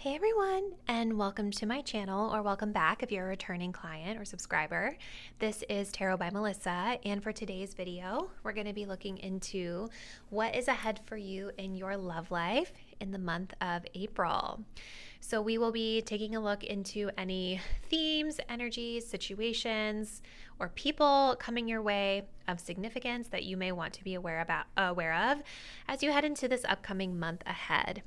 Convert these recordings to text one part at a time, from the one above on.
Hey everyone, and welcome to my channel, or welcome back if you're a returning client or subscriber. This is Tarot by Melissa, and for today's video, we're going to be looking into what is ahead for you in your love life in the month of April. So we will be taking a look into any themes, energies, situations, or people coming your way of significance that you may want to be aware of as you head into this upcoming month ahead.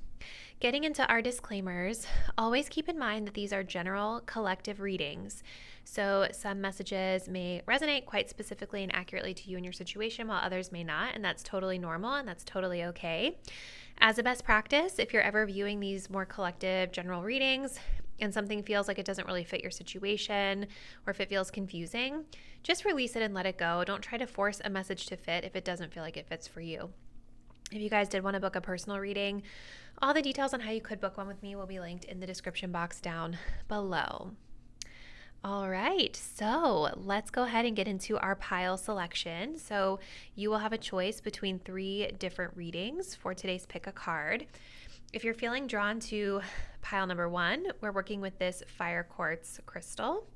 Getting into our disclaimers, always keep in mind that these are general collective readings. So some messages may resonate quite specifically and accurately to you and your situation, while others may not, and that's totally normal and that's totally okay. As a best practice, if you're ever viewing these more collective general readings and something feels like it doesn't really fit your situation, or if it feels confusing, just release it and let it go. Don't try to force a message to fit if it doesn't feel like it fits for you. If you guys did want to book a personal reading, all the details on how you could book one with me will be linked in the description box down below. All right, so let's go ahead and get into our pile selection. So you will have a choice between 3 different readings for today's pick a card. If you're feeling drawn to pile number 1, we're working with this fire quartz crystal.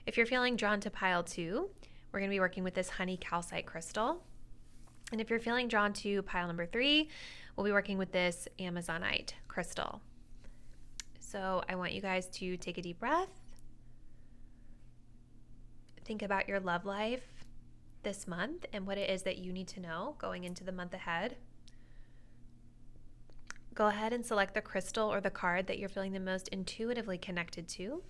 If you're feeling drawn to pile 2, we're going to be working with this honey calcite crystal. And if you're feeling drawn to pile number 3, we'll be working with this amazonite crystal. So I want you guys to take a deep breath. Think about your love life this month and what it is that you need to know going into the month ahead. Go ahead and select the crystal or the card that you're feeling the most intuitively connected to.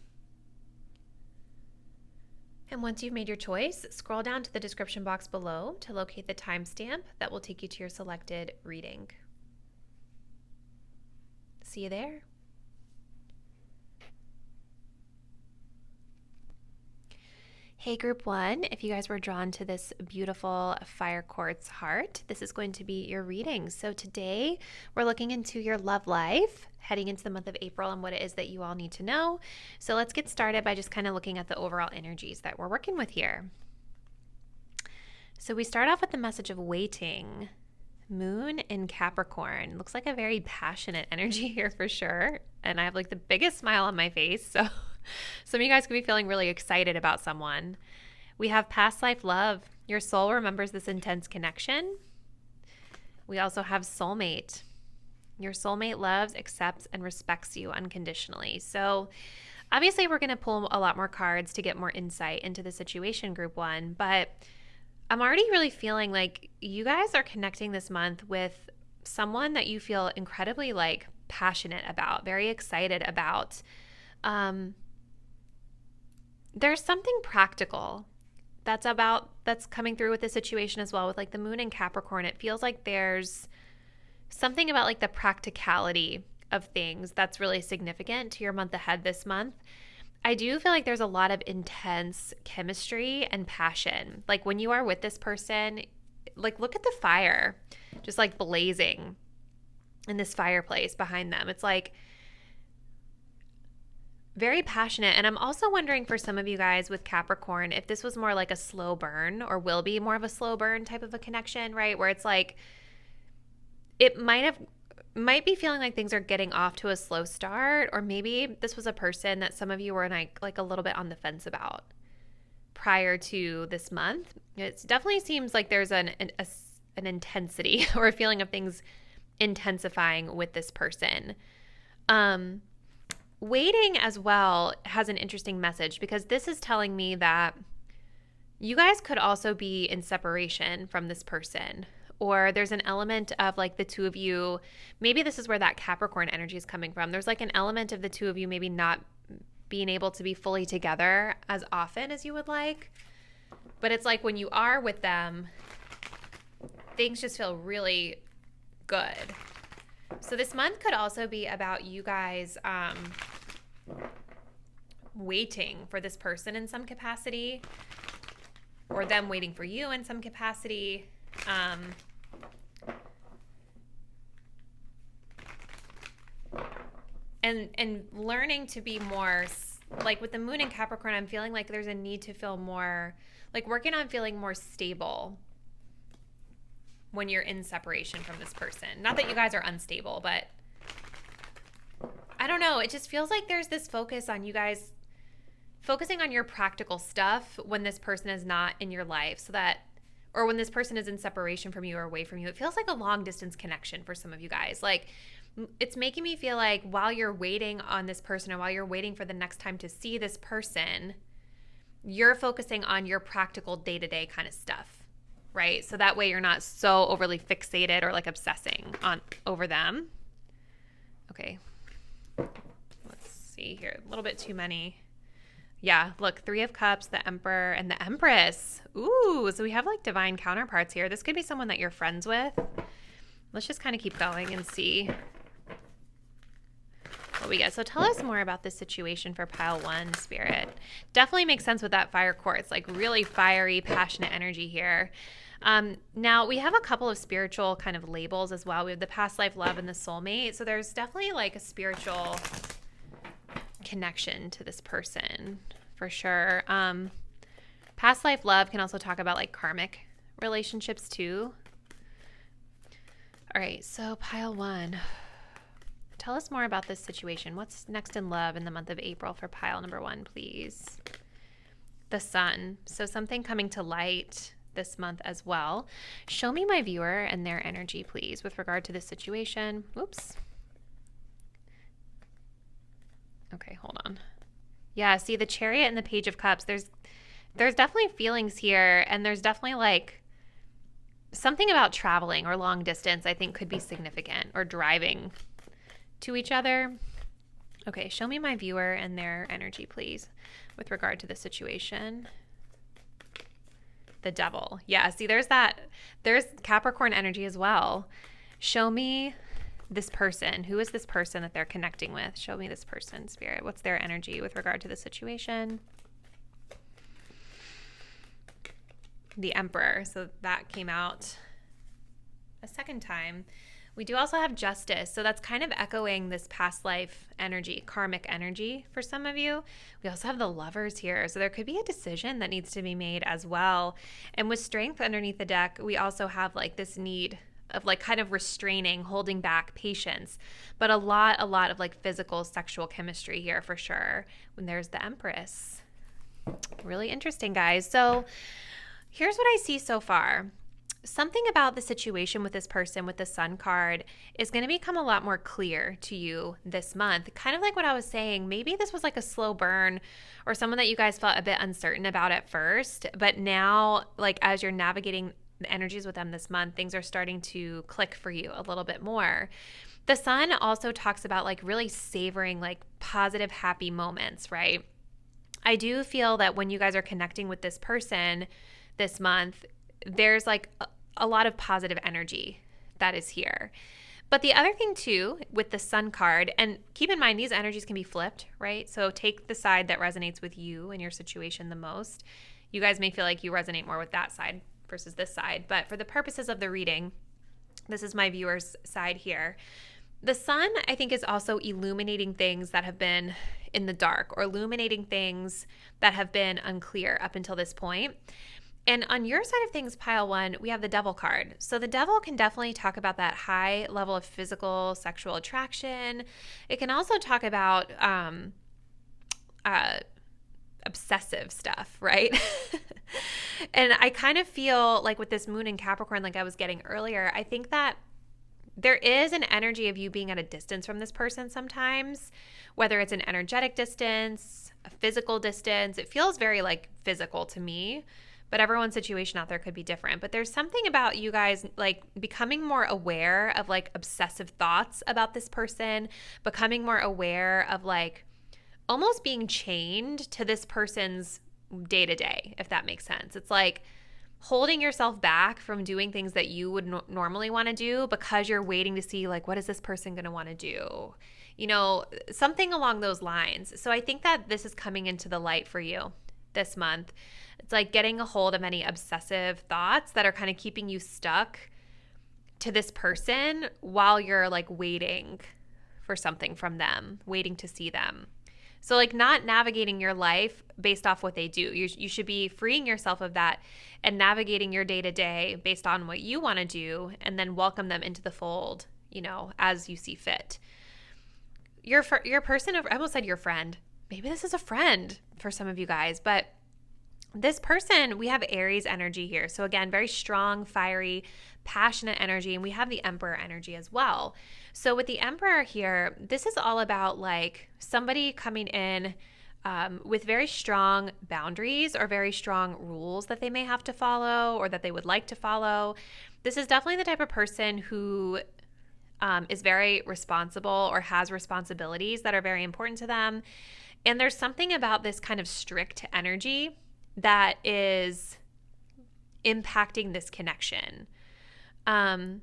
And once you've made your choice, scroll down to the description box below to locate the timestamp that will take you to your selected reading. See you there. Hey group 1, if you guys were drawn to this beautiful fire quartz heart, this is going to be your reading. So today we're looking into your love life heading into the month of April and what it is that you all need to know. So let's get started by just kind of looking at the overall energies that we're working with here. So we start off with the message of waiting. Moon in Capricorn. Looks like a very passionate energy here for sure. And I have like the biggest smile on my face. So some of you guys could be feeling really excited about someone. We have past life love. Your soul remembers this intense connection. We also have soulmate. Your soulmate loves, accepts, and respects you unconditionally. So obviously we're going to pull a lot more cards to get more insight into the situation, group 1. But I'm already really feeling like you guys are connecting this month with someone that you feel incredibly like passionate about, very excited about. There's something practical that's coming through with the situation as well with like the moon in Capricorn. It feels like there's something about like the practicality of things that's really significant to your month ahead this month. I do feel like there's a lot of intense chemistry and passion. Like when you are with this person, like look at the fire just like blazing in this fireplace behind them. It's like very passionate. And I'm also wondering for some of you guys with Capricorn, if this was more like a slow burn or will be more of a slow burn type of a connection, right? Where it's like, it might be feeling like things are getting off to a slow start, or maybe this was a person that some of you were like a little bit on the fence about prior to this month. It definitely seems like there's an intensity or a feeling of things intensifying with this person. Waiting as well has an interesting message because this is telling me that you guys could also be in separation from this person. Or there's an element of like the two of you, maybe this is where that Capricorn energy is coming from. There's like an element of the two of you maybe not being able to be fully together as often as you would like. But it's like when you are with them, things just feel really good. So this month could also be about you guys waiting for this person in some capacity, or them waiting for you in some capacity. And learning to be more, like with the moon in Capricorn, I'm feeling like there's a need to feel more, like working on feeling more stable when you're in separation from this person. Not that you guys are unstable, but I don't don't know. It just feels like there's this focus on you guys focusing on your practical stuff when this person is not in your life, so that, or when this person is in separation from you or away from you. It feels like a long distance connection for some of you guys. Like, it's making me feel like while you're waiting on this person, or while you're waiting for the next time to see this person, you're focusing on your practical day-to-day kind of stuff, right? So that way you're not so overly fixated or like obsessing on over them. Okay. Let's see here. A little bit too many. Yeah, look, 3 of Cups, the Emperor, and the Empress. Ooh, so we have like divine counterparts here. This could be someone that you're friends with. Let's just kind of keep going and see what we get. So tell us more about this situation for pile 1, Spirit. Definitely makes sense with that fire quartz, like really fiery, passionate energy here. Now we have a couple of spiritual kind of labels as well. We have the past life love and the soulmate. So there's definitely like a spiritual connection to this person for sure. Past life love can also talk about like karmic relationships too. All right, so pile 1. Tell us more about this situation. What's next in love in the month of April for pile number 1, please? The Sun. So something coming to light this month as well. Show me my viewer and their energy, please, with regard to this situation. Oops. Okay, hold on. Yeah, see the Chariot and the Page of Cups. There's definitely feelings here, and there's definitely like something about traveling or long distance I think could be significant, or driving to each other. Okay, show me my viewer and their energy, please, with regard to the situation. The Devil. Yeah, see there's Capricorn energy as well. Show me this person. Who is this person that they're connecting with? Show me this person, Spirit. What's their energy with regard to the situation? The Emperor. So that came out a second time. We do also have Justice. So that's kind of echoing this past life energy, karmic energy for some of you. We also have the Lovers here. So there could be a decision that needs to be made as well. And with Strength underneath the deck, we also have like this need of like kind of restraining, holding back, patience, but a lot of like physical, sexual chemistry here for sure. When there's the Empress. Really interesting, guys. So here's what I see so far. Something about the situation with this person with the Sun card is going to become a lot more clear to you this month. Kind of like what I was saying, maybe this was like a slow burn or someone that you guys felt a bit uncertain about at first, but now like as you're navigating the energies with them this month, things are starting to click for you a little bit more. The Sun also talks about like really savoring like positive, happy moments, right? I do feel that when you guys are connecting with this person this month, there's like a lot of positive energy that is here. But the other thing too with the Sun card, and keep in mind these energies can be flipped, right? So take the side that resonates with you and your situation the most. You guys may feel like you resonate more with that side versus this side, but for the purposes of the reading, this is my viewer's side here. The Sun, I think, is also illuminating things that have been in the dark, or illuminating things that have been unclear up until this point. And on your side of things, pile 1, we have the Devil card. So the Devil can definitely talk about that high level of physical, sexual attraction. It can also talk about obsessive stuff, right? And I kind of feel like with this Moon in Capricorn, like I was getting earlier, I think that there is an energy of you being at a distance from this person sometimes, whether it's an energetic distance, a physical distance. It feels very like physical to me, but everyone's situation out there could be different. But there's something about you guys like becoming more aware of like obsessive thoughts about this person, becoming more aware of like almost being chained to this person's day to day, if that makes sense. It's like holding yourself back from doing things that you would normally want to do because you're waiting to see like, what is this person going to want to do? You know, something along those lines. So I think that this is coming into the light for you this month. It's like getting a hold of any obsessive thoughts that are kind of keeping you stuck to this person while you're like waiting for something from them, waiting to see them. So like not navigating your life based off what they do. You should be freeing yourself of that and navigating your day-to-day based on what you want to do, and then welcome them into the fold, you know, as you see fit. your person, I almost said your friend. Maybe this is a friend for some of you guys, but this person, we have Aries energy here. So again, very strong, fiery, passionate energy. And we have the Emperor energy as well. So with the Emperor here, this is all about like somebody coming in with very strong boundaries or very strong rules that they may have to follow or that they would like to follow. This is definitely the type of person who is very responsible or has responsibilities that are very important to them. And there's something about this kind of strict energy that is impacting this connection. On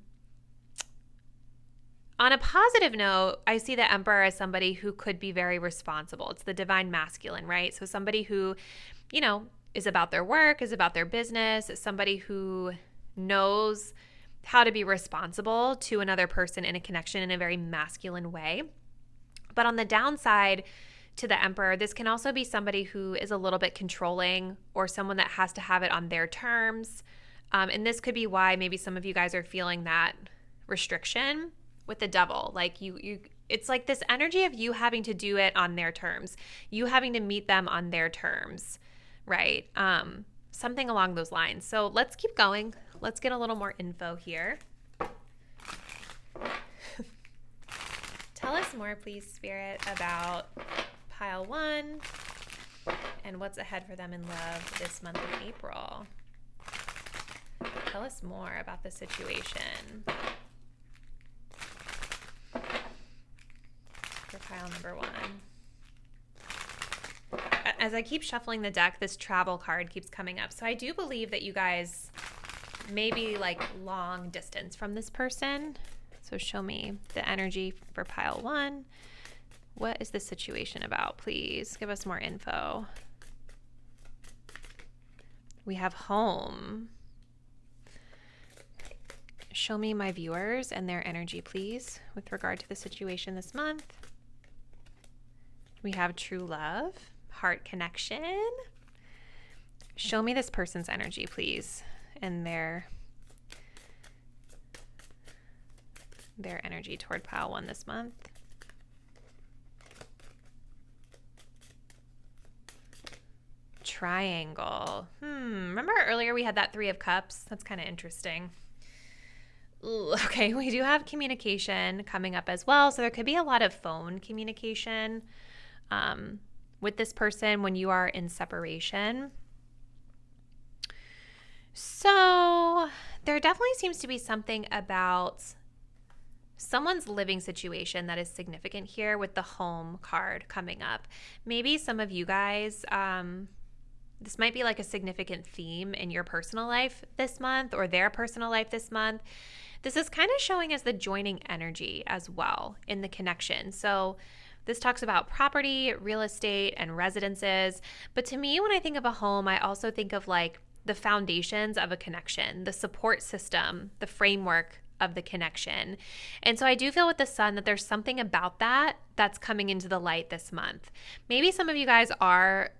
a positive note, I see the Emperor as somebody who could be very responsible. It's the divine masculine, right? So somebody who, you know, is about their work, is about their business, somebody who knows how to be responsible to another person in a connection in a very masculine way. But on the downside, to the Emperor, this can also be somebody who is a little bit controlling or someone that has to have it on their terms. And this could be why maybe some of you guys are feeling that restriction with the Devil. Like it's like this energy of you having to do it on their terms, you having to meet them on their terms, right? Something along those lines. So let's keep going. Let's get a little more info here. Tell us more, please, Spirit, about Pile 1 and what's ahead for them in love this month of April. Tell us more about the situation for pile number 1. As I keep shuffling the deck, this travel card keeps coming up. So I do believe that you guys may be like long distance from this person. So show me the energy for pile 1. What is the situation about? Please give us more info. We have home. Show me my viewers and their energy, please, with regard to the situation this month. We have true love, heart connection. Show me this person's energy, please, and their energy toward pile 1 this month. Triangle. Remember earlier we had that 3 of Cups? That's kind of interesting. Ooh, okay, we do have communication coming up as well. So there could be a lot of phone communication with this person when you are in separation. So there definitely seems to be something about someone's living situation that is significant here with the home card coming up. Maybe some of you guys, this might be like a significant theme in your personal life this month or their personal life this month. This is kind of showing as the joining energy as well in the connection. So this talks about property, real estate, and residences. But to me, when I think of a home, I also think of like the foundations of a connection, the support system, the framework of the connection. And so I do feel with the Sun that there's something about that that's coming into the light this month. Maybe some of you guys are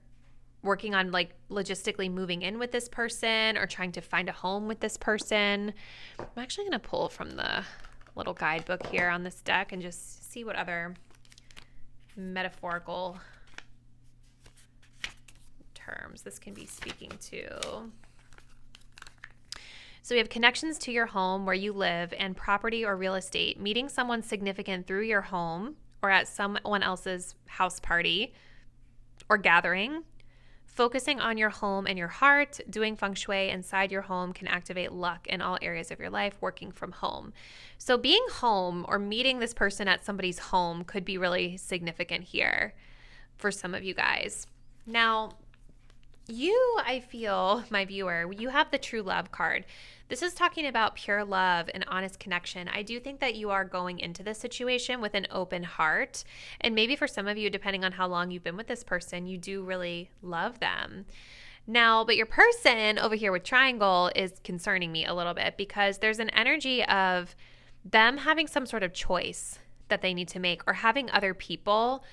working on like logistically moving in with this person or trying to find a home with this person. I'm actually going to pull from the little guidebook here on this deck and just see what other metaphorical terms this can be speaking to. So we have connections to your home where you live and property or real estate, meeting someone significant through your home or at someone else's house party or gathering. Focusing on your home and your heart, doing feng shui inside your home can activate luck in all areas of your life, working from home. So being home or meeting this person at somebody's home could be really significant here for some of you guys. Now, you, I feel, my viewer, you have the true love card. This is talking about pure love and honest connection. I do think that you are going into this situation with an open heart. And maybe for some of you, depending on how long you've been with this person, you do really love them. Now, but your person over here with triangle is concerning me a little bit because there's an energy of them having some sort of choice that they need to make or having other people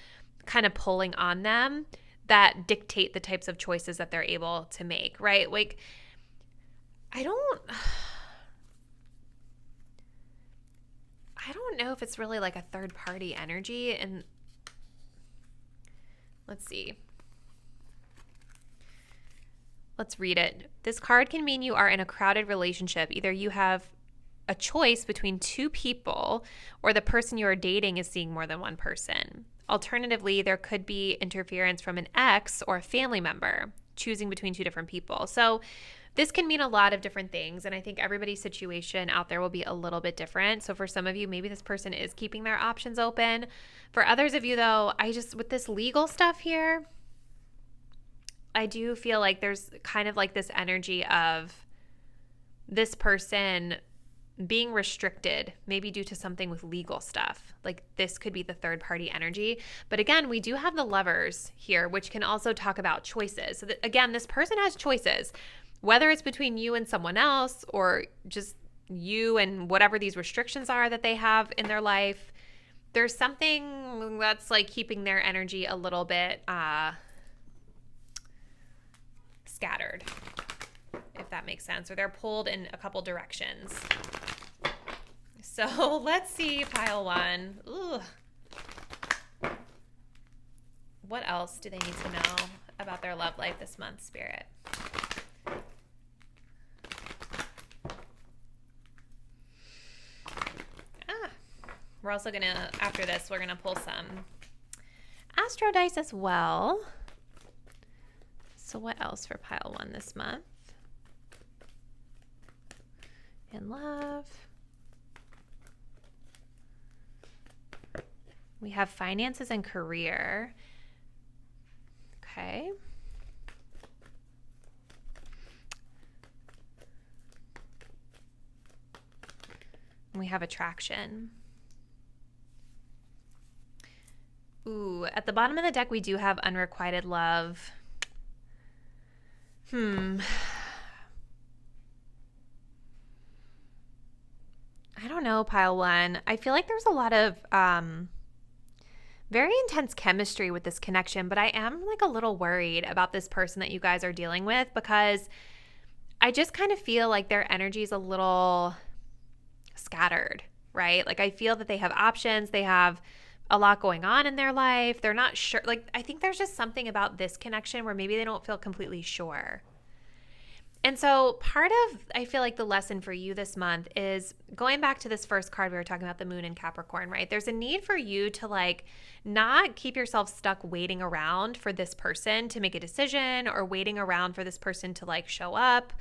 kind of pulling on them that dictate the types of choices that they're able to make, right? Like, I I don't know if it's really like a third party energy. And let's see. Let's read it. This card can mean you are in a crowded relationship. Either you have a choice between two people, or the person you are dating is seeing more than one person. Alternatively, there could be interference from an ex or a family member, choosing between two different people. So this can mean a lot of different things, and I think everybody's situation out there will be a little bit different. So for some of you, maybe this person is keeping their options open. For others of you, though, with this legal stuff here, I do feel like there's kind of like this energy of this person being restricted, maybe due to something with legal stuff. Like this could be the third party energy. But again, we do have the Lovers here, which can also talk about choices. So that, again, this person has choices, whether it's between you and someone else or just you and whatever these restrictions are that they have in their life. There's something that's like keeping their energy a little bit scattered, if that makes sense, or they're pulled in a couple directions. So let's see, pile one. Ooh. What else do they need to know about their love life this month, Spirit? We're also going to, after this, we're going to pull some Astro Dice as well. So what else for pile one this month? In love. We have finances and career. Okay. We have attraction. Ooh, at the bottom of the deck, we do have unrequited love. I don't know, pile one. I feel like there's a lot of very intense chemistry with this connection, but I am like a little worried about this person that you guys are dealing with, because I just kind of feel like their energy is a little scattered, right? Like I feel that they have options. They have a lot going on in their life. They're not sure. Like, I think there's just something about this connection where maybe they don't feel completely sure. And so part of, I feel like the lesson for you this month is going back to this first card we were talking about, the moon in Capricorn, right? There's a need for you to like not keep yourself stuck waiting around for this person to make a decision, or waiting around for this person to like show up.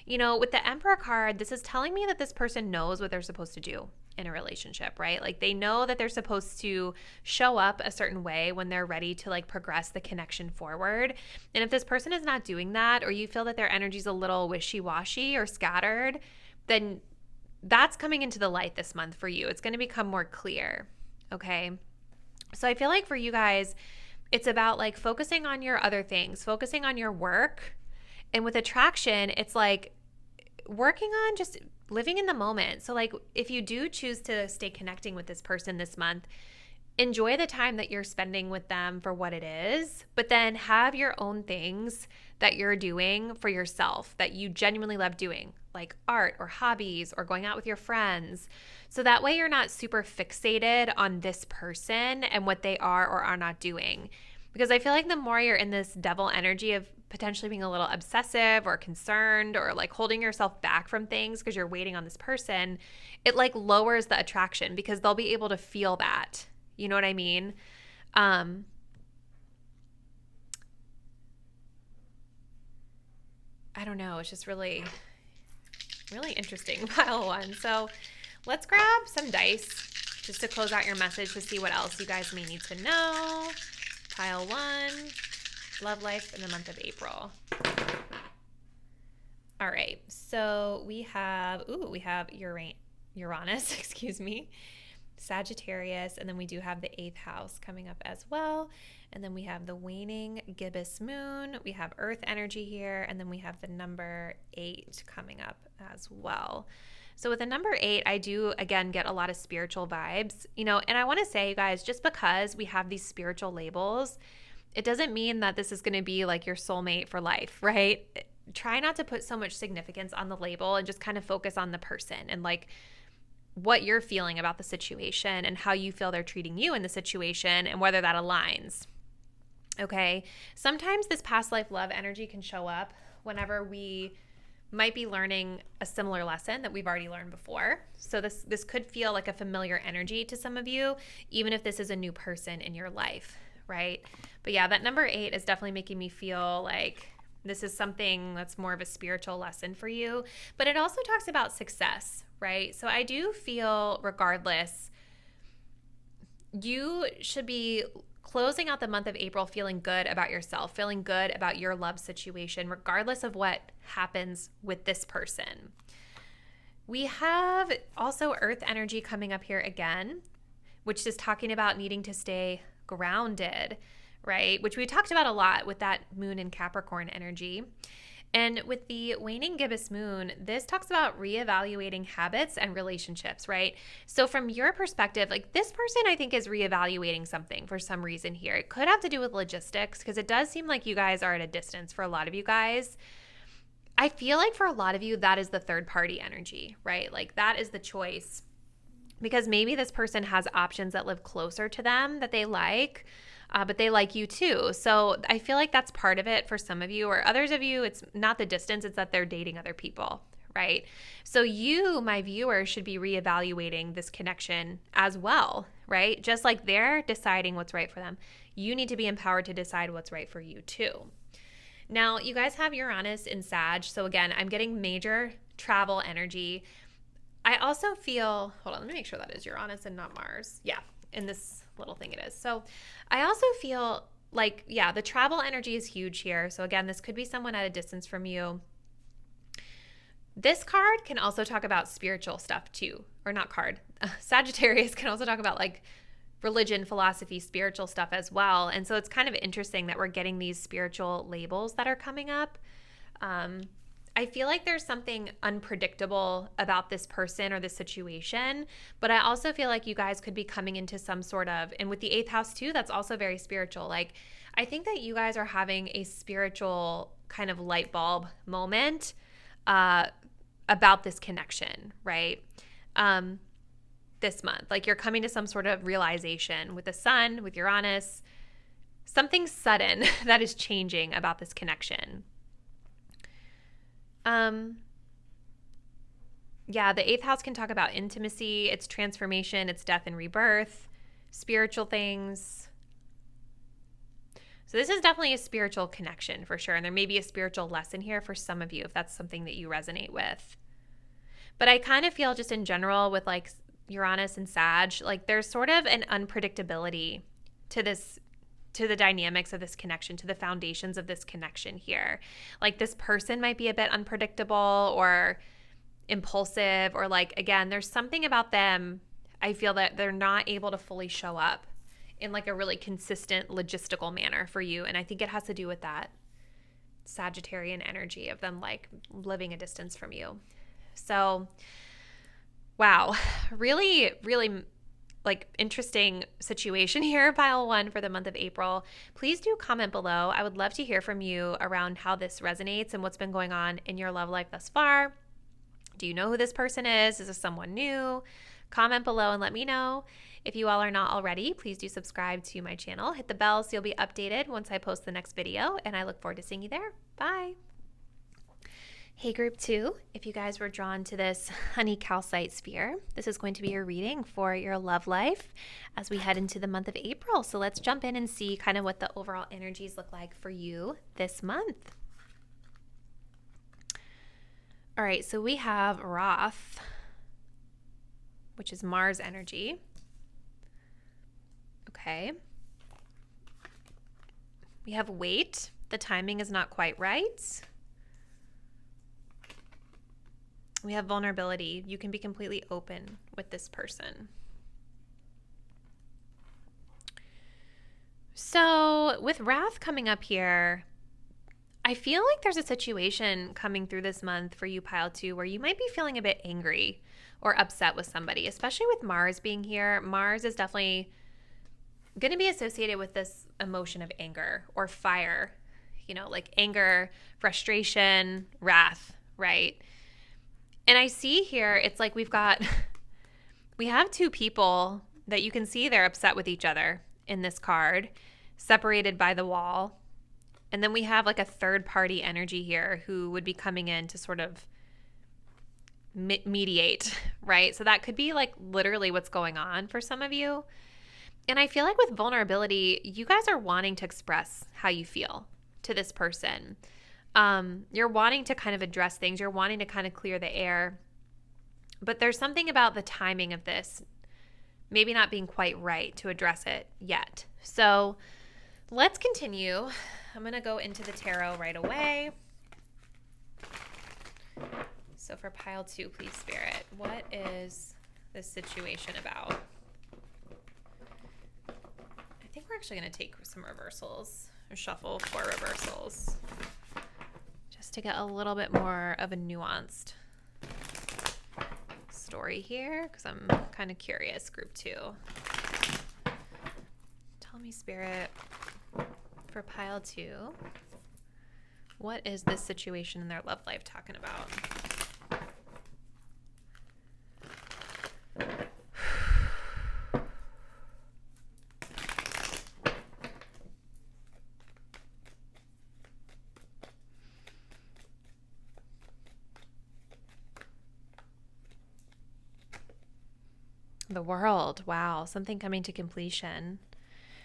You know, with the Emperor card, this is telling me that this person knows what they're supposed to do in a relationship, right? Like they know that they're supposed to show up a certain way when they're ready to like progress the connection forward. And if this person is not doing that, or you feel that their energy is a little wishy-washy or scattered, then that's coming into the light this month for you. It's going to become more clear. Okay. So I feel like for you guys, it's about like focusing on your other things, focusing on your work. And with attraction, it's like working on just living in the moment. So like if you do choose to stay connecting with this person this month, enjoy the time that you're spending with them for what it is, but then have your own things that you're doing for yourself that you genuinely love doing, like art or hobbies or going out with your friends. So that way you're not super fixated on this person and what they are or are not doing. Because I feel like the more you're in this devil energy of potentially being a little obsessive or concerned or like holding yourself back from things because you're waiting on this person, it like lowers the attraction because they'll be able to feel that. You know what I mean? I don't know. It's just really, really interesting, pile one. So let's grab some dice just to close out your message to see what else you guys may need to know. Pile one, love life in the month of April. All right, so we have Uranus, excuse me, Sagittarius, and then we do have the 8th house coming up as well. And then we have the waning gibbous moon. We have earth energy here, and then we have the number 8 coming up as well. So with the number 8, I do, again, get a lot of spiritual vibes, you know, and I want to say, you guys, just because we have these spiritual labels, it doesn't mean that this is going to be like your soulmate for life, right? Try not to put so much significance on the label and just kind of focus on the person and like what you're feeling about the situation and how you feel they're treating you in the situation and whether that aligns. Okay? Sometimes this past life love energy can show up whenever we might be learning a similar lesson that we've already learned before. So this could feel like a familiar energy to some of you, even if this is a new person in your life, right? But yeah, that number 8 is definitely making me feel like this is something that's more of a spiritual lesson for you. But it also talks about success, right? So I do feel, regardless, you should be closing out the month of April feeling good about yourself, feeling good about your love situation, regardless of what happens with this person. We have also Earth energy coming up here again, which is talking about needing to stay grounded, right? Which we talked about a lot with that moon in Capricorn energy. And with the waning gibbous moon, this talks about reevaluating habits and relationships, right? So from your perspective, like this person, I think, is reevaluating something for some reason here. It could have to do with logistics, because it does seem like you guys are at a distance for a lot of you guys. I feel like for a lot of you, that is the third party energy, right? Like that is the choice, because maybe this person has options that live closer to them that they like, but they like you too. So I feel like that's part of it for some of you, or others of you, it's not the distance, it's that they're dating other people, right? So you, my viewer, should be reevaluating this connection as well, right? Just like they're deciding what's right for them, you need to be empowered to decide what's right for you too. Now, you guys have Uranus in Sag. So again, I'm getting major travel energy. I also feel, hold on, let me make sure that is Uranus and not Mars. Yeah, in this little thing it is. So I also feel like, yeah, the travel energy is huge here. So again, this could be someone at a distance from you. This card can also talk about spiritual stuff too, or not card. Sagittarius can also talk about like religion, philosophy, spiritual stuff as well. And so it's kind of interesting that we're getting these spiritual labels that are coming up. I feel like there's something unpredictable about this person or this situation, but I also feel like you guys could be coming into some sort of, and with the 8th house too, that's also very spiritual. Like, I think that you guys are having a spiritual kind of light bulb moment about this connection, right? This month, like you're coming to some sort of realization with the sun, with Uranus, something sudden that is changing about this connection. Yeah, the 8th house can talk about intimacy, its transformation, its death and rebirth, spiritual things. So this is definitely a spiritual connection for sure. And there may be a spiritual lesson here for some of you if that's something that you resonate with. But I kind of feel just in general with like Uranus and Sag, like there's sort of an unpredictability to this, to the dynamics of this connection, to the foundations of this connection here. Like this person might be a bit unpredictable or impulsive, or like, again, there's something about them, I feel that they're not able to fully show up in like a really consistent logistical manner for you. And I think it has to do with that Sagittarian energy of them like living a distance from you. So, wow, really, really like interesting situation here, pile 1 for the month of April. Please do comment below. I would love to hear from you around how this resonates and what's been going on in your love life thus far. Do you know who this person is? Is this someone new? Comment below and let me know. If you all are not already, please do subscribe to my channel. Hit the bell so you'll be updated once I post the next video, and I look forward to seeing you there. Bye. Hey group 2, if you guys were drawn to this honey calcite sphere, this is going to be your reading for your love life as we head into the month of April. So let's jump in and see kind of what the overall energies look like for you this month. All right, so we have Wrath, which is Mars energy. Okay. We have Wait. The timing is not quite right. We have Vulnerability. You can be completely open with this person. So with Wrath coming up here, I feel like there's a situation coming through this month for you, pile 2, where you might be feeling a bit angry or upset with somebody, especially with Mars being here. Mars is definitely going to be associated with this emotion of anger or fire, you know, like anger, frustration, wrath, right? And I see here, it's like we've got we have two people that you can see they're upset with each other in this card, separated by the wall. And then we have like a third party energy here who would be coming in to sort of mediate, right? So that could be like literally what's going on for some of you. And I feel like with vulnerability, you guys are wanting to express how you feel to this person. You're wanting to kind of address things. You're wanting to kind of clear the air. But there's something about the timing of this maybe not being quite right to address it yet. So let's continue. I'm going to go into the tarot right away. So for pile 2, please, Spirit, what is this situation about? I think we're actually going to take some reversals or shuffle 4 reversals just to get a little bit more of a nuanced story here, because I'm kind of curious. Group 2. Tell me, Spirit, for pile 2, what is this situation in their love life talking about? The World. Wow. Something coming to completion.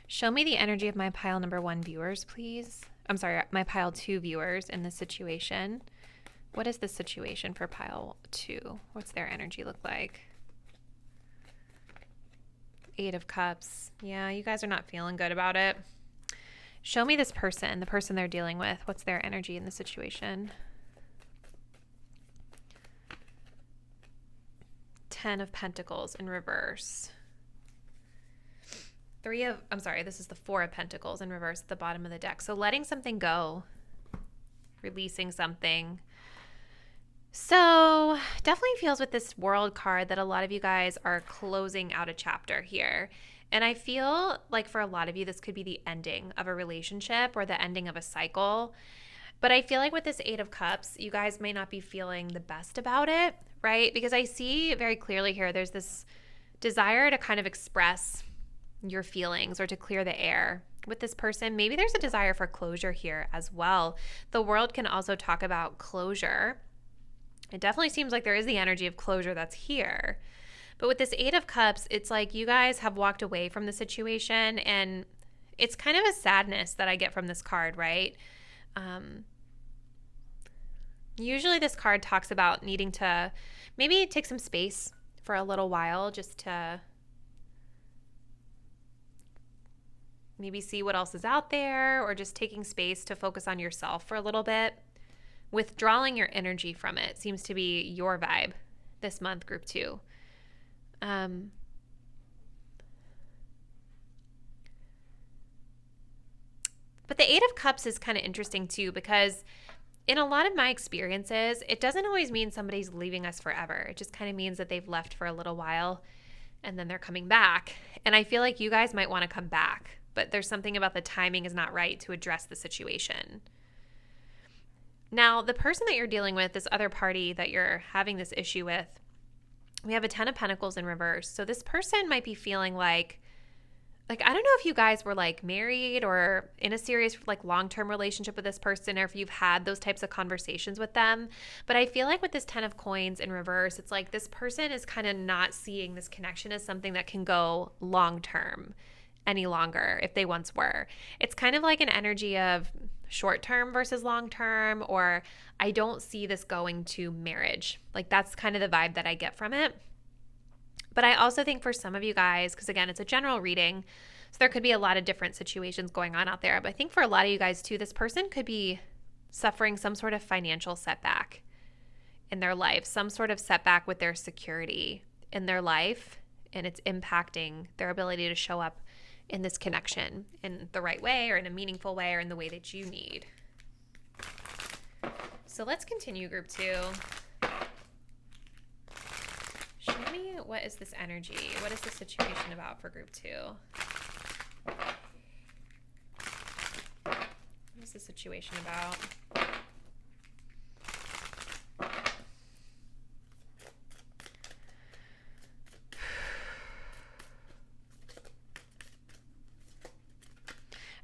Show me the energy of my pile number 1 viewers, please. I'm sorry, my pile 2 viewers in this situation. What is the situation for pile 2? What's their energy look like? 8 of Cups. Yeah, you guys are not feeling good about it. Show me this person, the person they're dealing with. What's their energy in the situation? 10 of Pentacles in reverse. This is the 4 of Pentacles in reverse at the bottom of the deck. So letting something go, releasing something. So definitely feels with this World card that a lot of you guys are closing out a chapter here. And I feel like for a lot of you, this could be the ending of a relationship or the ending of a cycle. But I feel like with this 8 of Cups, you guys may not be feeling the best about it, right? Because I see very clearly here, there's this desire to kind of express your feelings or to clear the air with this person. Maybe there's a desire for closure here as well. The World can also talk about closure. It definitely seems like there is the energy of closure that's here. But with this 8 of Cups, it's like you guys have walked away from the situation, and it's kind of a sadness that I get from this card, right? Usually this card talks about needing to maybe take some space for a little while just to maybe see what else is out there, or just taking space to focus on yourself for a little bit. Withdrawing your energy from it seems to be your vibe this month, group 2. But the 8 of Cups is kind of interesting too, because in a lot of my experiences, it doesn't always mean somebody's leaving us forever. It just kind of means that they've left for a little while and then they're coming back. And I feel like you guys might want to come back, but there's something about the timing is not right to address the situation. Now, the person that you're dealing with, this other party that you're having this issue with, we have a 10 of Pentacles in reverse. So this person might be feeling like I don't know if you guys were like married or in a serious like long-term relationship with this person, or if you've had those types of conversations with them. But I feel like with this 10 of Coins in reverse, it's like this person is kind of not seeing this connection as something that can go long-term any longer if they once were. It's kind of like an energy of short-term versus long-term, or I don't see this going to marriage. Like that's kind of the vibe that I get from it. But I also think for some of you guys, because again, it's a general reading, so there could be a lot of different situations going on out there. But I think for a lot of you guys too, this person could be suffering some sort of financial setback in their life, some sort of setback with their security in their life, and it's impacting their ability to show up in this connection in the right way, or in a meaningful way, or in the way that you need. So let's continue, group 2. Show me, what is this energy? What is the situation about for group 2? What is the situation about?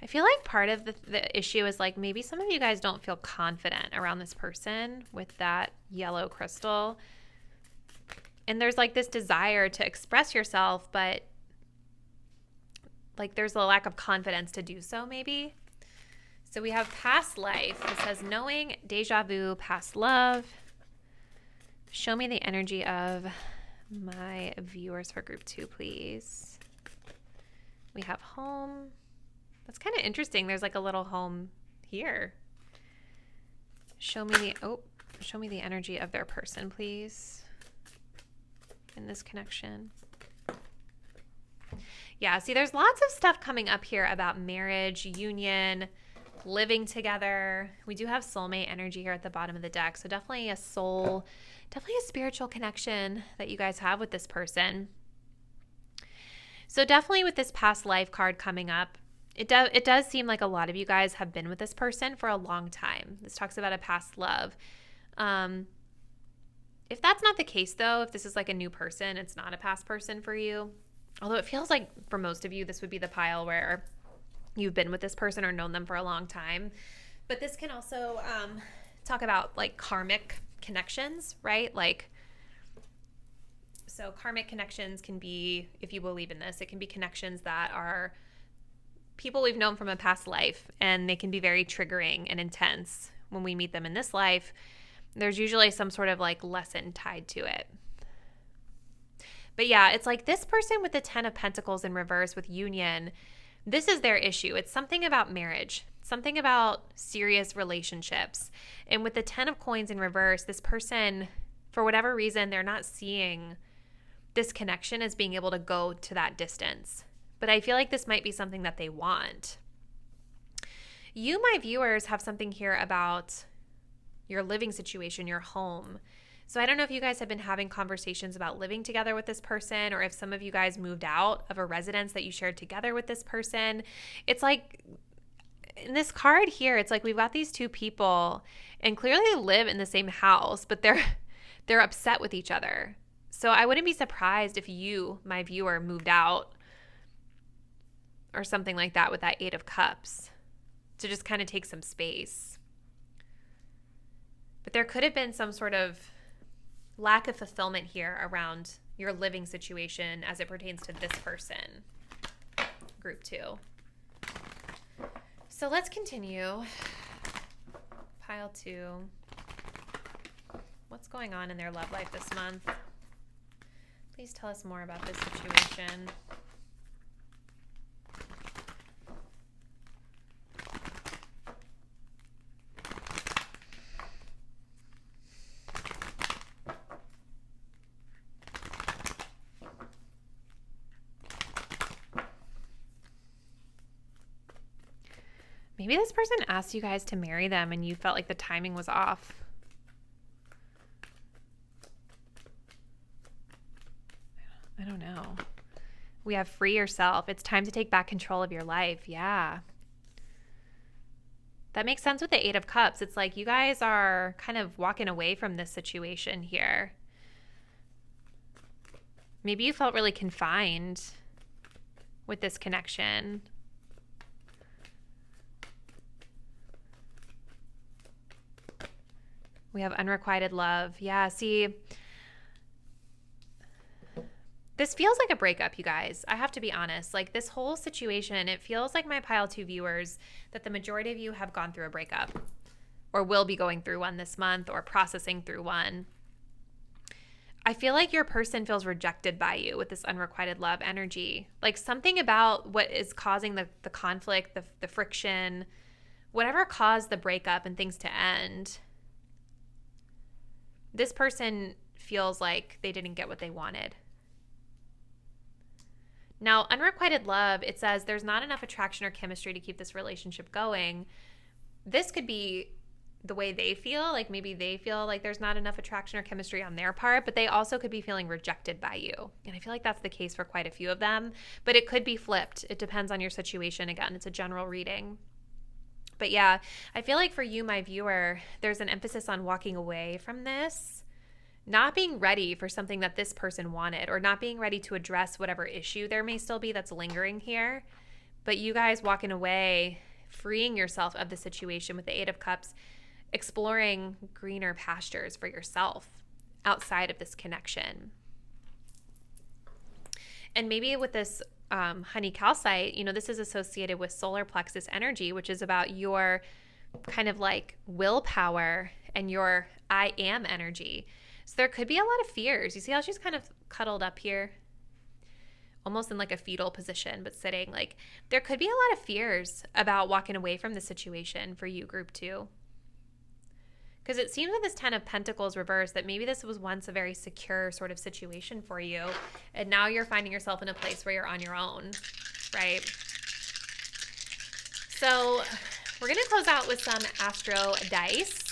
I feel like part of the issue is like maybe some of you guys don't feel confident around this person with that yellow crystal. And there's like this desire to express yourself, but like there's a lack of confidence to do so maybe. So we have past life. It says knowing, deja vu, past love. Show me the energy of my viewers for group 2, please. We have home. That's kind of interesting. There's like a little home here. Show me the energy of their person, please. In this connection. Yeah, see, there's lots of stuff coming up here about marriage, union, living together. We do have soulmate energy here at the bottom of the deck. So definitely a soul, definitely a spiritual connection that you guys have with this person. So definitely with this past life card coming up, it does seem like a lot of you guys have been with this person for a long time. This talks about a past love. If that's not the case though, if this is like a new person, it's not a past person for you. Although it feels like for most of you, this would be the pile where you've been with this person or known them for a long time. But this can also talk about like karmic connections, right? Like, so karmic connections can be, if you believe in this, it can be connections that are people we've known from a past life, and they can be very triggering and intense. When we meet them in this life, there's usually some sort of like lesson tied to it. But yeah, it's like this person with the 10 of Pentacles in reverse with union, this is their issue. It's something about marriage, something about serious relationships. And with the 10 of Coins in reverse, this person, for whatever reason, they're not seeing this connection as being able to go to that distance. But I feel like this might be something that they want. You, my viewers, have something here about your living situation, your home. So I don't know if you guys have been having conversations about living together with this person, or if some of you guys moved out of a residence that you shared together with this person. It's like in this card here, it's like we've got these two people and clearly they live in the same house, but they're upset with each other. So I wouldn't be surprised if you, my viewer, moved out or something like that with that 8 of Cups to just kind of take some space. But there could have been some sort of lack of fulfillment here around your living situation as it pertains to this person, group 2. So let's continue. Pile 2. What's going on in their love life this month? Please tell us more about this situation. Maybe this person asked you guys to marry them and you felt like the timing was off. I don't know. We have free yourself. It's time to take back control of your life. Yeah. That makes sense with the 8 of Cups. It's like you guys are kind of walking away from this situation here. Maybe you felt really confined with this connection. We have unrequited love. Yeah, see, this feels like a breakup, you guys. I have to be honest. Like this whole situation, it feels like my pile 2 viewers that the majority of you have gone through a breakup or will be going through one this month or processing through one. I feel like your person feels rejected by you with this unrequited love energy. Like something about what is causing the conflict, the friction, whatever caused the breakup and things to end. This person feels like they didn't get what they wanted. Now, unrequited love, it says there's not enough attraction or chemistry to keep this relationship going. This could be the way they feel, like maybe they feel like there's not enough attraction or chemistry on their part, but they also could be feeling rejected by you. And I feel like that's the case for quite a few of them, but it could be flipped. It depends on your situation. Again, it's a general reading. But yeah, I feel like for you, my viewer, there's an emphasis on walking away from this, not being ready for something that this person wanted, or not being ready to address whatever issue there may still be that's lingering here. but you guys walking away, freeing yourself of the situation with the Eight of Cups, exploring greener pastures for yourself outside of this connection. And maybe with this honey calcite, this is associated with solar plexus energy, which is about your kind of like willpower and your I am energy. So there could be a lot of fears. You see how she's kind of cuddled up here? Almost in like a fetal position, but sitting. Like there could be a lot of fears about walking away from the situation for you, group 2. Because it seems with this 10 of Pentacles reversed that maybe this was once a very secure sort of situation for you. And now you're finding yourself in a place where you're on your own, right? So we're going to close out with some Astro Dice.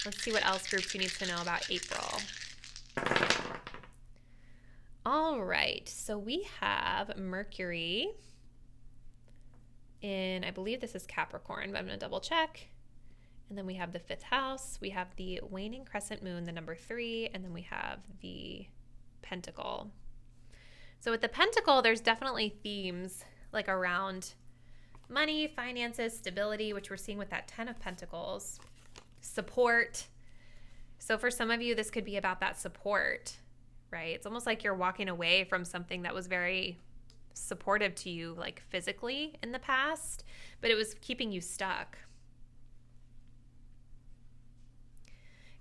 Let's see what else group 2 needs to know about April. All right. So we have Mercury in, I believe this is Capricorn, but I'm going to double check. And then we have the 5th house. We have the waning crescent moon, the number 3, and then we have the pentacle. So with the pentacle, there's definitely themes like around money, finances, stability, which we're seeing with that 10 of Pentacles, support. So for some of you, this could be about that support, right? It's almost like you're walking away from something that was very supportive to you, like physically in the past, but it was keeping you stuck.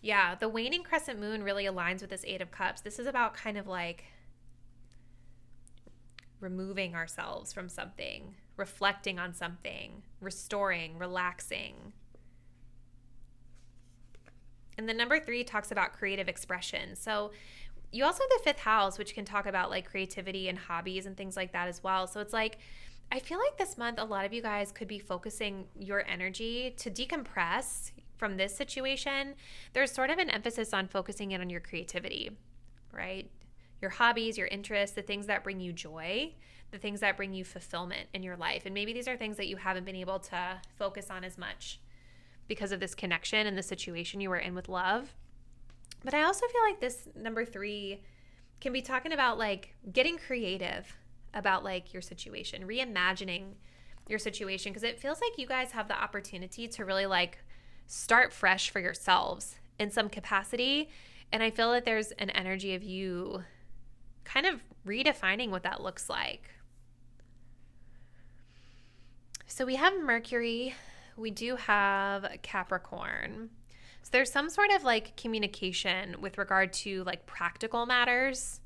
Yeah, the waning crescent moon really aligns with this 8 of Cups. This is about kind of like removing ourselves from something, reflecting on something, restoring, relaxing. And the number 3 talks about creative expression. So you also have the 5th house, which can talk about like creativity and hobbies and things like that as well. So it's like, I feel like this month, a lot of you guys could be focusing your energy to decompress from this situation. There's sort of an emphasis on focusing in on your creativity, right? Your hobbies, your interests, the things that bring you joy, the things that bring you fulfillment in your life. And maybe these are things that you haven't been able to focus on as much because of this connection and the situation you were in with love. But I also feel like this number 3 can be talking about like getting creative about like your situation, reimagining your situation, because it feels like you guys have the opportunity to really like start fresh for yourselves in some capacity. And I feel that there's an energy of you kind of redefining what that looks like. So we have Mercury. We do have Capricorn. So there's some sort of like communication with regard to like practical matters.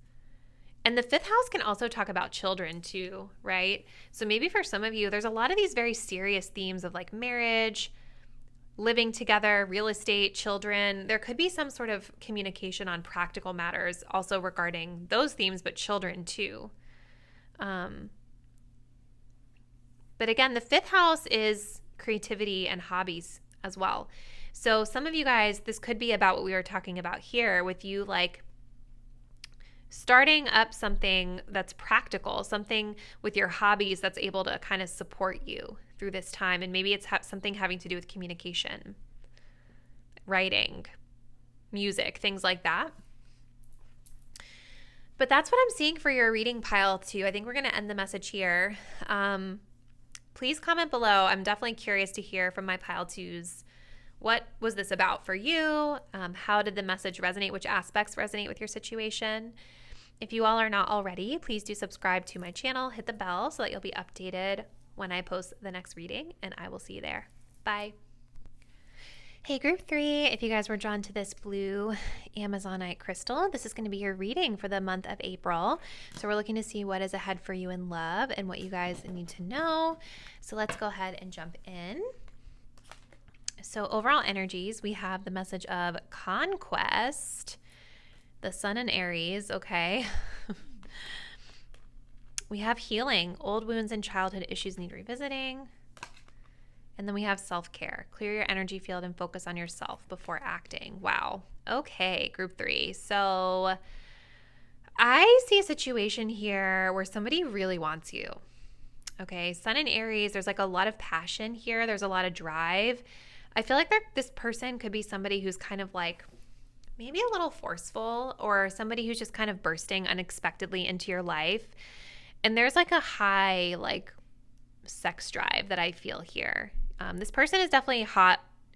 And the 5th house can also talk about children too, right? So maybe for some of you, there's a lot of these very serious themes of like marriage, living together, real estate, children. There could be some sort of communication on practical matters also regarding those themes, but children too. But again, the 5th house is creativity and hobbies as well. So some of you guys, this could be about what we were talking about here with you, like starting up something that's practical, something with your hobbies that's able to kind of support you through this time. And maybe it's something having to do with communication, writing, music, things like that. But that's what I'm seeing for your reading pile too. I think we're going to end the message here. Please comment below. I'm definitely curious to hear from my pile twos. What was this about for you? How did the message resonate? Which aspects resonate with your situation? If you all are not already, please do subscribe to my channel. Hit the bell so that you'll be updated when I post the next reading, and I will see you there. Bye. Hey, group 3, if you guys were drawn to this blue Amazonite crystal, this is going to be your reading for the month of April. So we're looking to see what is ahead for you in love and what you guys need to know. So let's go ahead and jump in. So overall energies, we have the message of conquest, the sun in Aries, okay. We have healing, old wounds and childhood issues need revisiting. And then we have self-care, clear your energy field and focus on yourself before acting. Wow. Okay, group 3. So I see a situation here where somebody really wants you. Okay, sun in Aries, there's like a lot of passion here. There's a lot of drive. I feel like this person could be somebody who's kind of like maybe a little forceful, or somebody who's just kind of bursting unexpectedly into your life. And there's like a high like sex drive that I feel here. This person is definitely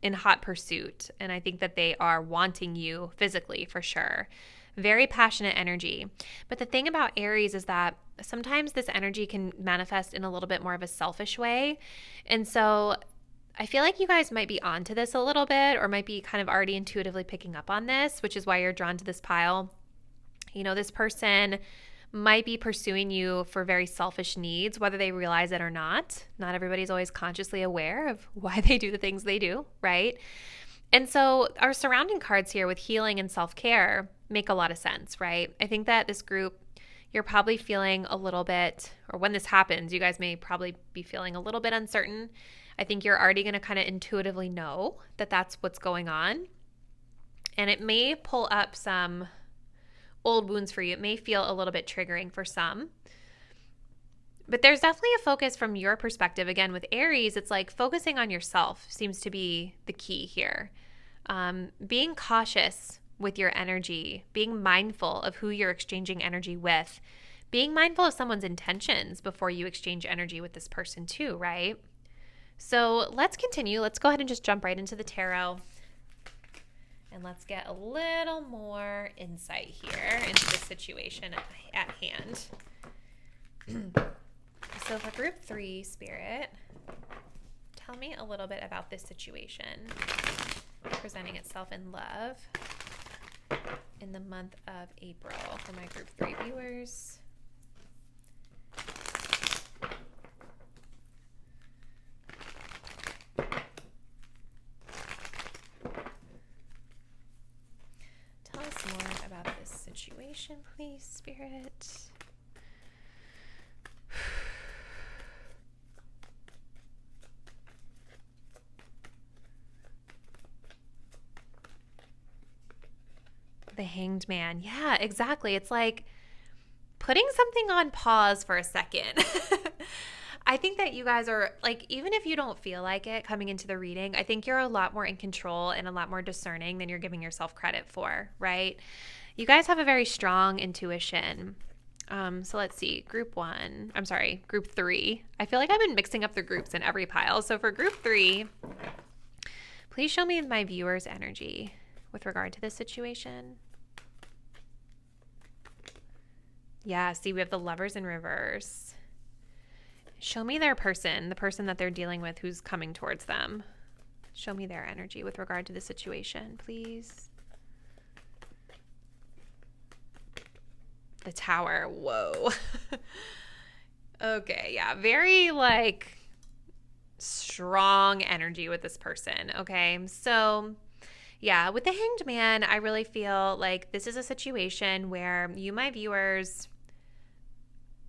in hot pursuit, and I think that they are wanting you physically for sure. Very passionate energy. But the thing about Aries is that sometimes this energy can manifest in a little bit more of a selfish way. And so I feel like you guys might be onto this a little bit, or might be kind of already intuitively picking up on this, which is why you're drawn to this pile. You know, this person might be pursuing you for very selfish needs, whether they realize it or not. Not everybody's always consciously aware of why they do the things they do, right? And so our surrounding cards here with healing and self-care make a lot of sense, right? I think that this group, you're probably feeling a little bit, or when this happens, you guys may probably be feeling a little bit uncertain. I think you're already going to kind of intuitively know that that's what's going on. And it may pull up some old wounds for you. It may feel a little bit triggering for some. But there's definitely a focus from your perspective. Again, with Aries, it's like focusing on yourself seems to be the key here. Being cautious with your energy, being mindful of who you're exchanging energy with, being mindful of someone's intentions before you exchange energy with this person too, right? So let's continue. Let's go ahead and just jump right into the tarot. And let's get a little more insight here into the situation at hand. So for group 3, Spirit, tell me a little bit about this situation presenting itself in love in the month of April for my group 3 viewers. Tell us more about this situation, please, Spirit. The Hanged Man. Yeah, exactly. It's like putting something on pause for a second. I think that you guys are like, even if you don't feel like it coming into the reading, I think you're a lot more in control and a lot more discerning than you're giving yourself credit for, right? You guys have a very strong intuition. So let's see, group 3. I feel like I've been mixing up the groups in every pile. So for group 3, please show me my viewers' energy with regard to this situation. Yeah, see, we have the Lovers in reverse. Show me their person, the person that they're dealing with who's coming towards them. Show me their energy with regard to the situation, please. The Tower. Whoa. Okay, yeah, very like strong energy with this person. Okay, so yeah, with the Hanged Man, I really feel like this is a situation where you, my viewers,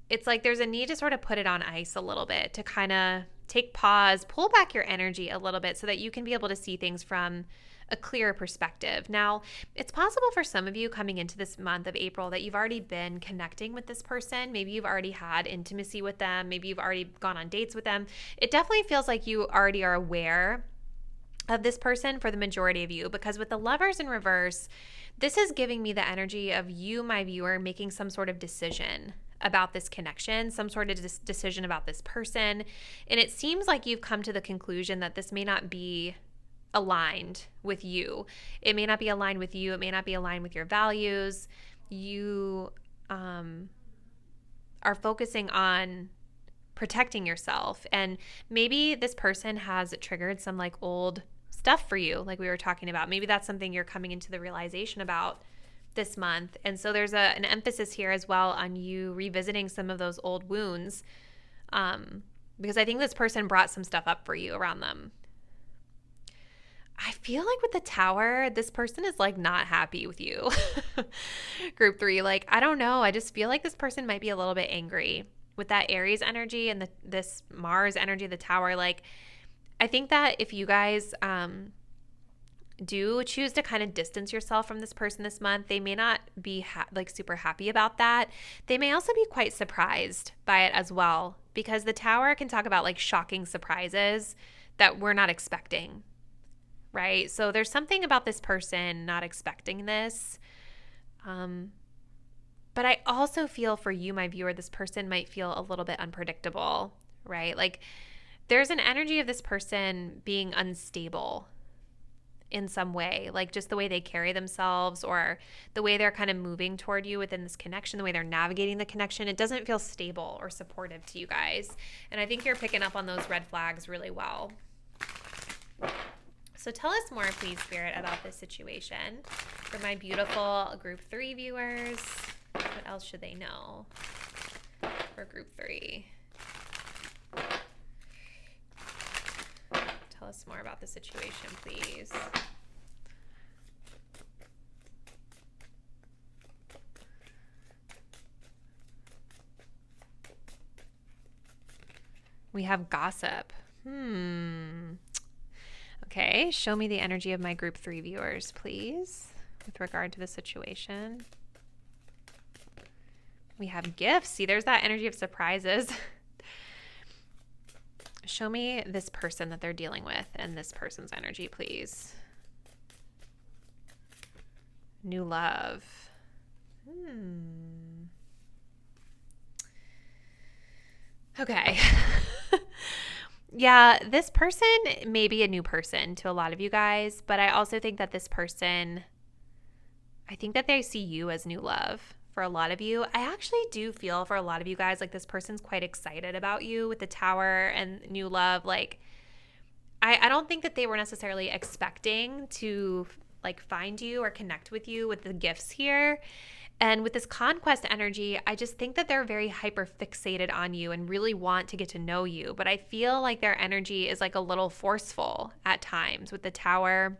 it's like there's a need to sort of put it on ice a little bit, to kind of take pause, pull back your energy a little bit so that you can be able to see things from a clearer perspective. Now, it's possible for some of you coming into this month of April that you've already been connecting with this person. Maybe you've already had intimacy with them. Maybe you've already gone on dates with them. It definitely feels like you already are aware of this person for the majority of you, because with the Lovers in reverse, this is giving me the energy of you, my viewer, making some sort of decision about this connection, some sort of decision about this person. And it seems like you've come to the conclusion that this may not be aligned with you. It may not be aligned with you. It may not be aligned with your values. You are focusing on protecting yourself. And maybe this person has triggered some like old stuff for you, like we were talking about. Maybe that's something you're coming into the realization about this month. And so there's an emphasis here as well on you revisiting some of those old wounds, because I think this person brought some stuff up for you around them. I feel like with the Tower, this person is like not happy with you. Group 3, like, I don't know. I just feel like this person might be a little bit angry with that Aries energy and this Mars energy, the Tower. Like, I think that if you guys do choose to kind of distance yourself from this person this month, they may not be like super happy about that. They may also be quite surprised by it as well, because the Tower can talk about like shocking surprises that we're not expecting, right? So there's something about this person not expecting this. But I also feel for you, my viewer, this person might feel a little bit unpredictable, right? Like there's an energy of this person being unstable in some way, like just the way they carry themselves or the way they're kind of moving toward you within this connection, the way they're navigating the connection. It doesn't feel stable or supportive to you guys. And I think you're picking up on those red flags really well. So tell us more, please, Spirit, about this situation for my beautiful group 3 viewers. What else should they know for group 3? Tell us more about the situation, please. We have gossip. Okay, show me the energy of my group 3 viewers, please, with regard to the situation. We have gifts. See, there's that energy of surprises. Show me this person that they're dealing with and this person's energy, please. New love. Okay. Yeah, this person may be a new person to a lot of you guys, but I also think that this person, I think that they see you as new love for a lot of you. I actually do feel for a lot of you guys like this person's quite excited about you with the Tower and new love. Like, I don't think that they were necessarily expecting to like find you or connect with you with the gifts here. And with this conquest energy, I just think that they're very hyper fixated on you and really want to get to know you. But I feel like their energy is like a little forceful at times with the Tower.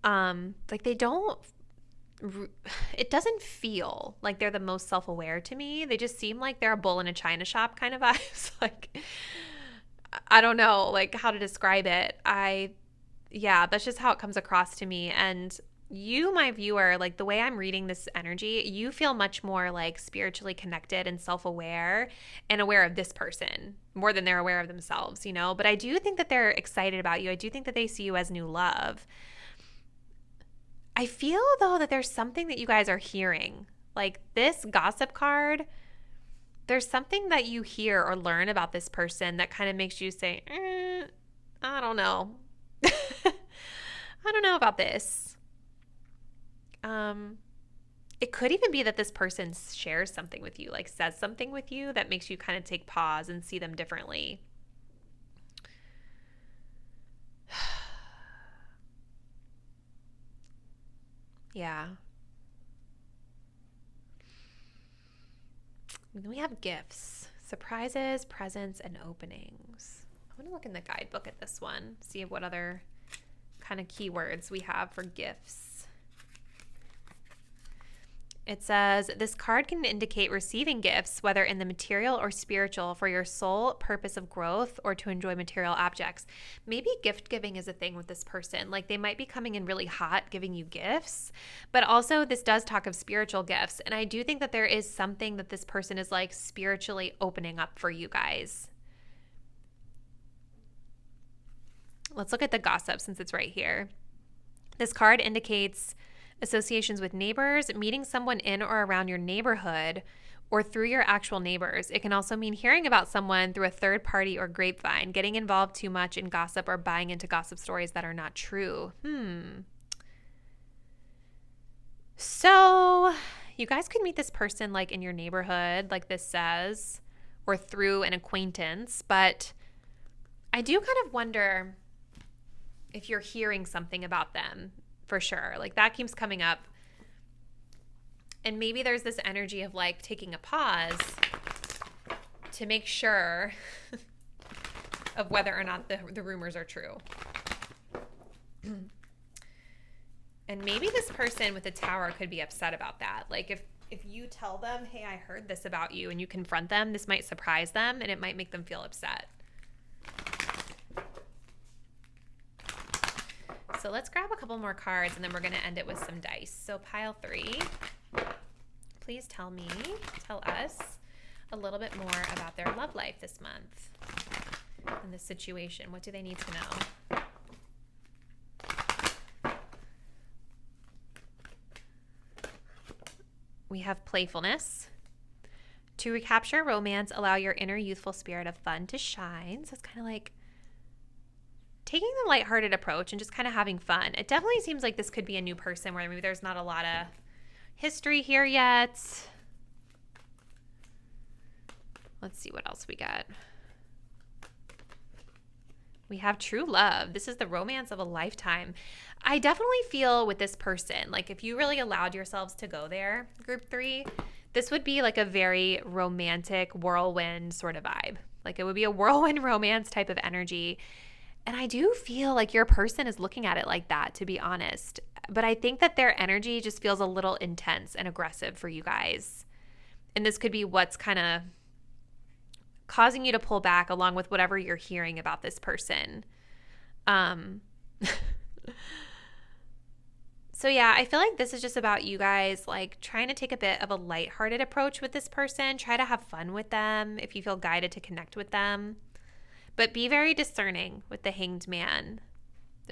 Like they don't, it doesn't feel like they're the most self-aware to me. They just seem like they're a bull in a china shop kind of vibes. Like, I don't know like how to describe it. Yeah, that's just how it comes across to me. And you, my viewer, like the way I'm reading this energy, you feel much more like spiritually connected and self-aware and aware of this person more than they're aware of themselves, you know? But I do think that they're excited about you. I do think that they see you as new love. I feel though that there's something that you guys are hearing. Like this gossip card, there's something that you hear or learn about this person that kind of makes you say, I don't know. I don't know about this. It could even be that this person shares something with you, like says something with you that makes you kind of take pause and see them differently. Yeah. And then we have gifts, surprises, presents, and openings. I'm going to look in the guidebook at this one, see what other kind of keywords we have for gifts. It says, this card can indicate receiving gifts, whether in the material or spiritual, for your sole purpose of growth or to enjoy material objects. Maybe gift giving is a thing with this person. Like they might be coming in really hot, giving you gifts, but also this does talk of spiritual gifts. And I do think that there is something that this person is like spiritually opening up for you guys. Let's look at the gossip since it's right here. This card indicates associations with neighbors, meeting someone in or around your neighborhood, or through your actual neighbors. It can also mean hearing about someone through a third party or grapevine, getting involved too much in gossip or buying into gossip stories that are not true. So you guys could meet this person like in your neighborhood, like this says, or through an acquaintance. But I do kind of wonder if you're hearing something about them. For sure. Like that keeps coming up. And maybe there's this energy of like taking a pause to make sure of whether or not the rumors are true. And maybe this person with the Tower could be upset about that. Like if you tell them, hey, I heard this about you, and you confront them, this might surprise them and it might make them feel upset. So let's grab a couple more cards and then we're going to end it with some dice. So pile 3, please tell us a little bit more about their love life this month and the situation. What do they need to know? We have playfulness, To recapture romance, allow your inner youthful spirit of fun to shine. So it's kind of like taking the lighthearted approach and just kind of having fun. It definitely seems like this could be a new person where maybe there's not a lot of history here yet. Let's see what else we got. We have true love. This is the romance of a lifetime. I definitely feel with this person, like if you really allowed yourselves to go there, group 3, this would be like a very romantic whirlwind sort of vibe. Like it would be a whirlwind romance type of energy. And I do feel like your person is looking at it like that, to be honest. But I think that their energy just feels a little intense and aggressive for you guys. And this could be what's kind of causing you to pull back along with whatever you're hearing about this person. So yeah, I feel like this is just about you guys like trying to take a bit of a lighthearted approach with this person. Try to have fun with them if you feel guided to connect with them. But be very discerning with the Hanged Man.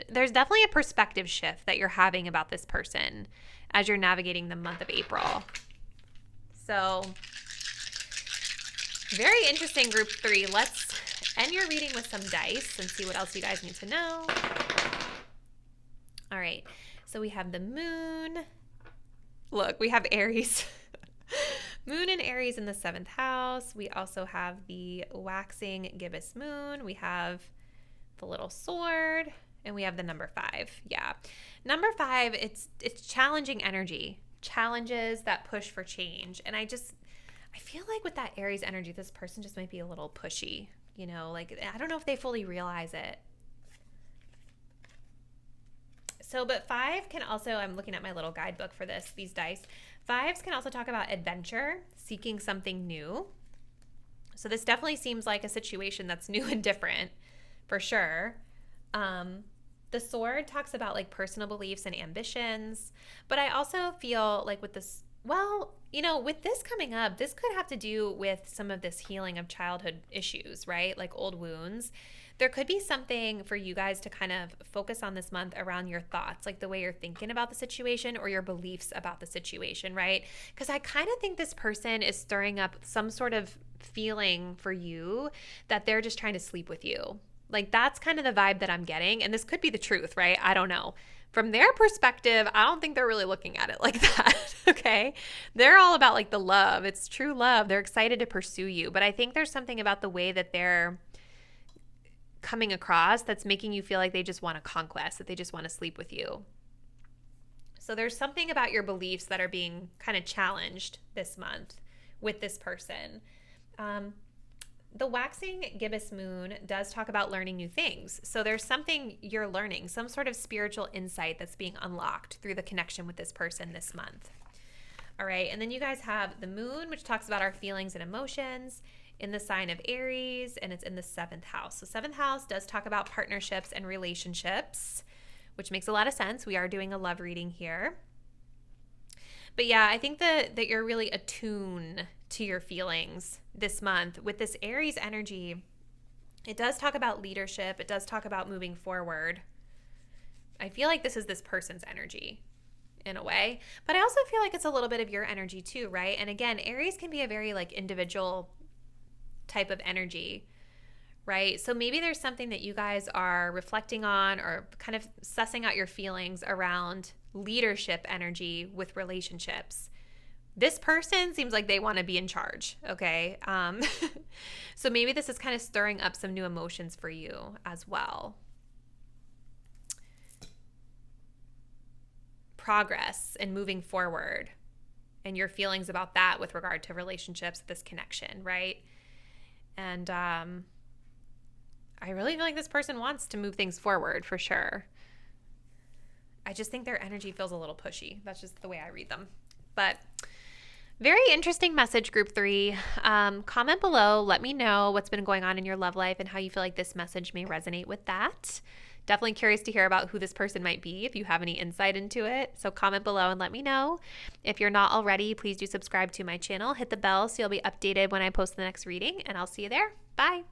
There's definitely a perspective shift that you're having about this person as you're navigating the month of April. So very interesting, group 3. Let's end your reading with some dice and see what else you guys need to know. All right. So we have the moon. Look, we have Aries. Moon and Aries in the 7th house. We also have the waxing gibbous moon. We have the little sword, and we have the number 5. Yeah. Number 5, it's challenging energy. Challenges that push for change. And I feel like with that Aries energy, this person just might be a little pushy. You know, like I don't know if they fully realize it. So, but 5 can also, I'm looking at my little guidebook for these dice. 5s can also talk about adventure, seeking something new. So this definitely seems like a situation that's new and different, for sure. The sword talks about like personal beliefs and ambitions. But I also feel like with this, well, you know, with this coming up, this could have to do with some of this healing of childhood issues, right? Like old wounds. There could be something for you guys to kind of focus on this month around your thoughts, like the way you're thinking about the situation or your beliefs about the situation, right? Because I kind of think this person is stirring up some sort of feeling for you that they're just trying to sleep with you. Like that's kind of the vibe that I'm getting. And this could be the truth, right? I don't know. From their perspective, I don't think they're really looking at it like that, okay? They're all about like the love. It's true love. They're excited to pursue you. But I think there's something about the way that they're coming across that's making you feel like they just want a conquest, that they just want to sleep with you. So there's something about your beliefs that are being kind of challenged this month with this person. The waxing gibbous moon does talk about learning new things. So there's something you're learning, some sort of spiritual insight that's being unlocked through the connection with this person this month. All right. And then you guys have the moon, which talks about our feelings and emotions in the sign of Aries, and it's in the 7th house. So 7th house does talk about partnerships and relationships, which makes a lot of sense. We are doing a love reading here. But yeah, I think that you're really attuned to your feelings this month. With this Aries energy, it does talk about leadership. It does talk about moving forward. I feel like this is this person's energy in a way, but I also feel like it's a little bit of your energy too, right? And again, Aries can be a very like individual type of energy, right? So maybe there's something that you guys are reflecting on or kind of sussing out your feelings around leadership energy with relationships. This person seems like they want to be in charge, okay? So maybe this is kind of stirring up some new emotions for you as well. Progress and moving forward and your feelings about that with regard to relationships, this connection, right? And I really feel like this person wants to move things forward for sure. I just think their energy feels a little pushy. That's just the way I read them. But very interesting message, group 3. Comment below. Let me know what's been going on in your love life and how you feel like this message may resonate with that. Definitely curious to hear about who this person might be if you have any insight into it. So comment below and let me know. If you're not already, please do subscribe to my channel. Hit the bell so you'll be updated when I post the next reading, and I'll see you there. Bye.